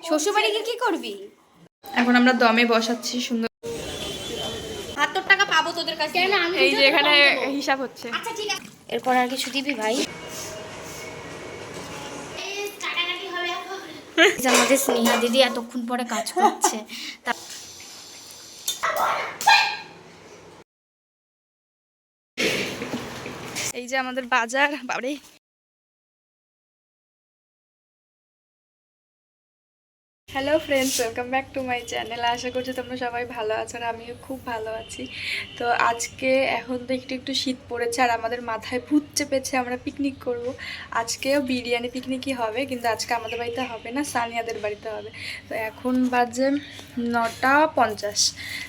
শ্বশুরবাড়ি গিয়ে কি করবি? এখন আমরা দমে বসাচ্ছি সুন্দর। ৭০ টাকা পাবো তোদের কাছে। এই যে এখানে হিসাব হচ্ছে। আচ্ছা ঠিক আছে। এরপর আর কিছু দিবি ভাই? আমাদের স্নেহা দিদি এতক্ষণ পরে কাজ করছে। এই যে আমাদের বাজার, বাবারে। Hello friends, welcome back to my channel. আশা করছি তোমরা সবাই ভালো আছো আর আমিও খুব ভালো আছি। তো আজকে এখন তো একটু একটু শীত পড়েছে আর আমাদের মাথায় ভূত চেপেছে, আমরা পিকনিক করব। আজকেও বিরিয়ানি পিকনিকই হবে, কিন্তু আজকে আমাদের বাড়িতে হবে না, সানিয়াদের বাড়িতে হবে। তো এখন বাজে 9:50।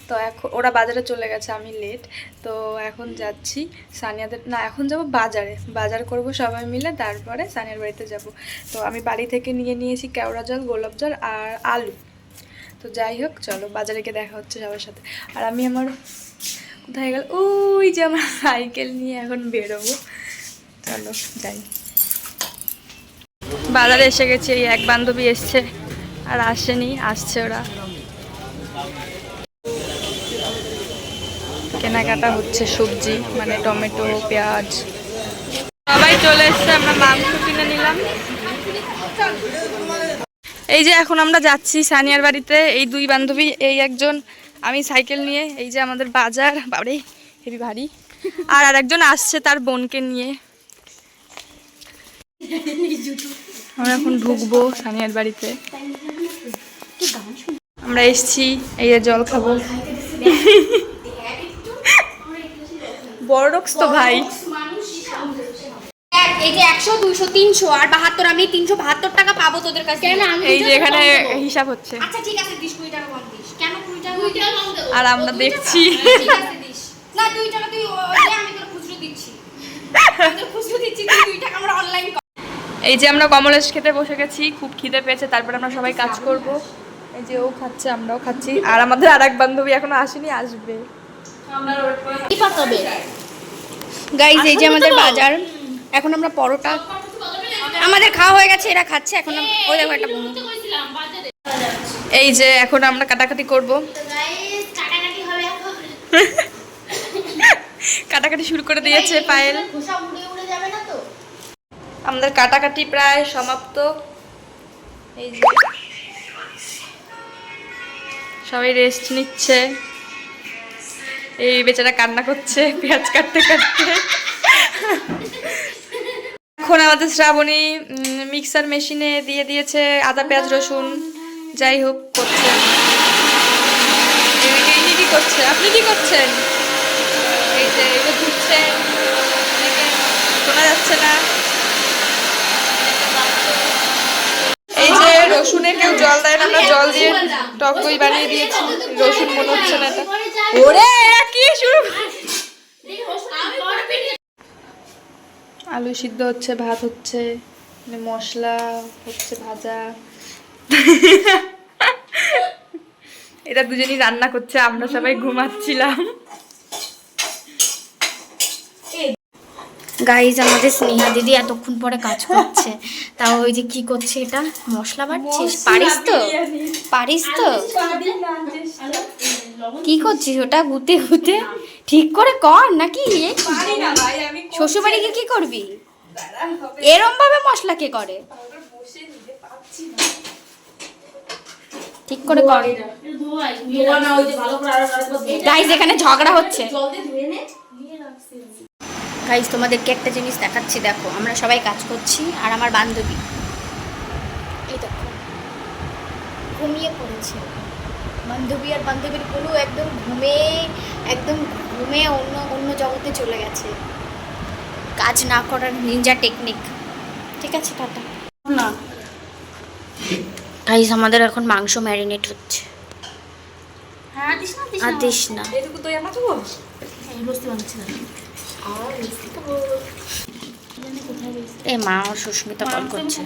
তো এখন ওরা বাজারে চলে গেছে, আমি লেট। তো এখন যাচ্ছি সানিয়াদের, না এখন যাব বাজারে, বাজার করব সবাই মিলে, তারপরে সানিয়ার বাড়িতে যাব। তো আমি বাড়ি থেকে নিয়ে নিয়েছি কেওড়া জল, গোলাপ জল আর আলু। তো যাই হোক, চলো বাজারে গিয়ে দেখা হচ্ছে সবার সাথে। আর আমি আমার কোথায় গেল, ওই যে আমার সাইকেল নিয়ে এখন বেরোবো। চলো যাই। বাজারে এসে গেছি, এই এক বান্ধবী এসছে আর আসেনি, আসছে ওরা। কেনাকাটা হচ্ছে, সবজি মানে টমেটো, পেঁয়াজ সবাই চলে এসছে। আমরা মাংস কিনে নিলাম। এই যে এখন আমরা যাচ্ছি সানিয়ার বাড়িতে, এই দুই বান্ধবী, এই একজন, আমি সাইকেল নিয়ে। এই যে আমাদের বাজার, বাবারে হেবি ভারী। আর আরেকজন আসছে তার বোনকে নিয়ে। আমরা এখন ঢুকবো সানিয়ার বাড়িতে। আমরা এসছি, এই যে জল খাবো। বড় তো ভাই, এই যে 100 200 300 আর 72, আমি 372 টাকা পাবো তোদের কাছে। এই যে এখানে হিসাব হচ্ছে। আচ্ছা ঠিক আছে, 20 টাকা কম দিস। কেন 20 টাকা কম দেব? আর আমরা দেখছি। ঠিক আছে দিস। না 2 টাকা তুই দে, আমি তোর খুচরো দিচ্ছি। আমি তোর খুচরো দিচ্ছি, তুই 2 টাকা আমরা অনলাইন। এই যে আমরা কমলেশ খেতে বসে গেছি, খুব খিদে পেয়েছে, তারপর আমরা সবাই কাজ করব। এই যে ও খাচ্ছে, আমরাও খাচ্ছি। আর আমাদের আরেক বান্ধবী এখনো আসেনি, আসবে। কি পাতবে গাইস? এই যে আমাদের বাজার, এখন আমরা পরোটা, আমাদের খাওয়া হয়ে গেছে, এরা খাচ্ছে এখন। ওই দেখো একটা বন্ধু। এই যে এখন আমরা কাটাকাটি করব। কাটাকাটি শুরু করে দিয়েছে পায়েল। আমাদের কাটাকাটি প্রায় সমাপ্ত। এই যে সবাই রেস্ট নিচ্ছে। এই বেচারা কান্না করছে পেঁয়াজ কাটতে কাটতে। এখন আমাদের শ্রাবণী মিক্সার মেশিনে দিয়ে দিয়েছে আদা পেঁয়াজ রসুন, যাই হোক করছে। ইনি কি করছে? আপনি কি করছেন? এই যে এগুলো ধুচ্ছেন, শোনা যাচ্ছে না। এই যে রসুনে কেউ জল দেয় না, আমরা জল দিয়ে টক দই বানিয়ে দিয়েছি। রসুন মনে হচ্ছে না এটা। ওরে এরা কি শুরু! আলু সিদ্ধ হচ্ছে, ভাত হচ্ছে, মশলা হচ্ছে, ভাজা। এরা দুজনই রান্না করছে, আমরা সবাই ঘুমাচ্ছিলাম। গাইজ আমাদের স্নেহা দিদি এতক্ষণ পরে কাজ করছে। তাও ওই যে কি করছে, এটা মশলা বাটছিস? পারিস তো? পারিস তো? কি করছিস ওটা? গুতে গুতে ঠিক করে কর নাকি? শ্বশুরবাড়ি গিয়ে কি করবি? এরম ভাবে মশলা কে করে? ঠিক করে কর গাইজ, এখানে ঝগড়া হচ্ছে। গাইজ তোমাদেরকে একটা জিনিস দেখাচ্ছি, দেখো আমরা সবাই কাজ করছি আর আমার বান্ধবী এই দেখো ঘুমিয়ে পড়েছে। বান্ধবী আর বান্ধবীর গুলো একদম ঘুমে অন্য অন্য জগতে চলে গেছে। কাজ না করার নিনজা টেকনিক। ঠিক আছে, টাটা। না গাইজ, আমাদের এখন মাংস ম্যারিনেট হচ্ছে। আর দিস না। এ মা, ও সুস্মিতা কল করছে।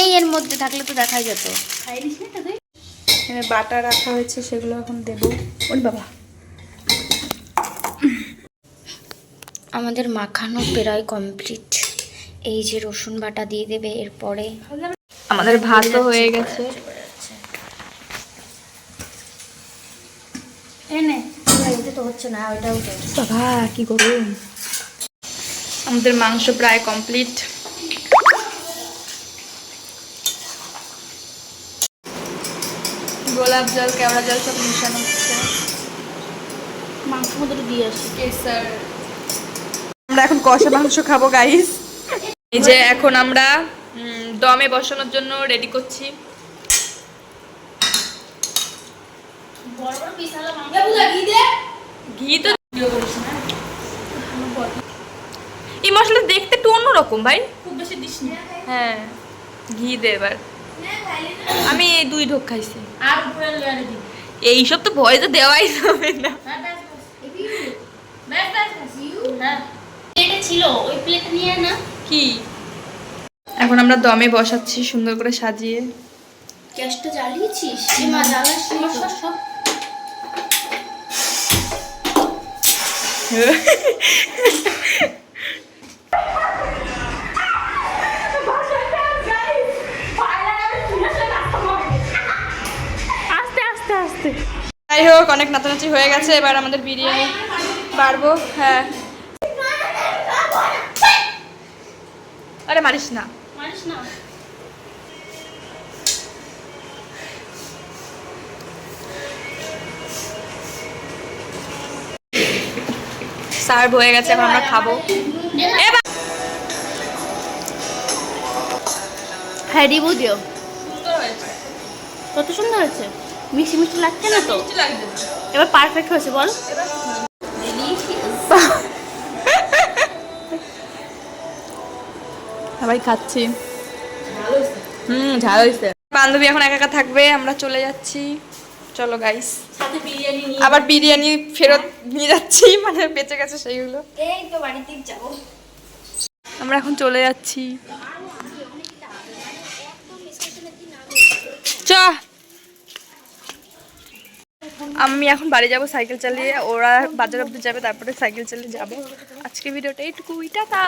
এই এর মধ্যে থাকলে তো দেখাই যেত। এখানে বাটা রাখা হয়েছে, সেগুলো এখন দেবো। ওই বাবা, আমাদের মাখানো প্রায় কমপ্লিট। এই যে রসুন বাটা দিয়ে দেবে এরপরে। আমাদের ভাতও হয়ে গেছে। হচ্ছে না, ওইটাও টেস্ট। বাবা কি গরম। আমাদের মাংস প্রায় কমপ্লিট। গোলাপ জল, কেওড়া জল সব মিশানো হচ্ছে। মাংস মধ্যে দিয়ে আসি। কেসার। আমরা এখন কষা মাংস খাবো গাইস। এই যে এখন আমরা দমে বসানোর জন্য রেডি করছি। বড় বড় পিস আলা মাংস। ঘি তো এই মশলা দেখতে একটু অন্যরকম ভাই, খুব বেশি দিস না। হ্যাঁ ঘি দে এবার। আমি এই 2 ঢোক খাইছি। আর উপরে লেয়ারে দিই। এইসব তো ভয়েসে দেওয়াই যাবে না। প্লেটে ছিল, ওই প্লেট নিয়ে না। কি এখন আমরা দমে বসাচ্ছি সুন্দর করে সাজিয়ে। গ্যাসটা জ্বালিয়েছিস? মা জ্বালাস সব। আস্তে আস্তে আস্তে। যাই হোক অনেক নাচানাচি হয়ে গেছে, এবার আমাদের বিরিয়ানি পারবো। হ্যাঁ আরে মারিস না। মারিস না। সার্ভ হয়ে গেছে, এখন আমরা খাবো। এবার হ্যাঁ রিভিউ দিও। সুন্দর হয়েছে, কত সুন্দর হয়েছে। মিষ্টি মিষ্টি লাগছে না তো? মিষ্টি লাগবে। এবার পারফেক্ট হয়েছে বল। সবাই খাচ্ছি। ঝাল হয়েছে। বান্ধবী এখন একা একা থাকবে, আমরা চলে যাচ্ছি। চলো গাইস, সাথে বিরিয়ানি নিয়ে। আবার বিরিয়ানি ফেরত নিয়ে যাচ্ছি, মানে বেঁচে গেছে সেইগুলো। এই তো বাড়িতেই যাবো। আমরা এখন চলে যাচ্ছি। চ আমি এখন বাড়ি যাব সাইকেল চালিয়ে, ওরা বাজার অব্দি যাবে, তারপরে সাইকেল চালিয়ে যাব। আজকে ভিডিওটা এইটুকুই, টাটা।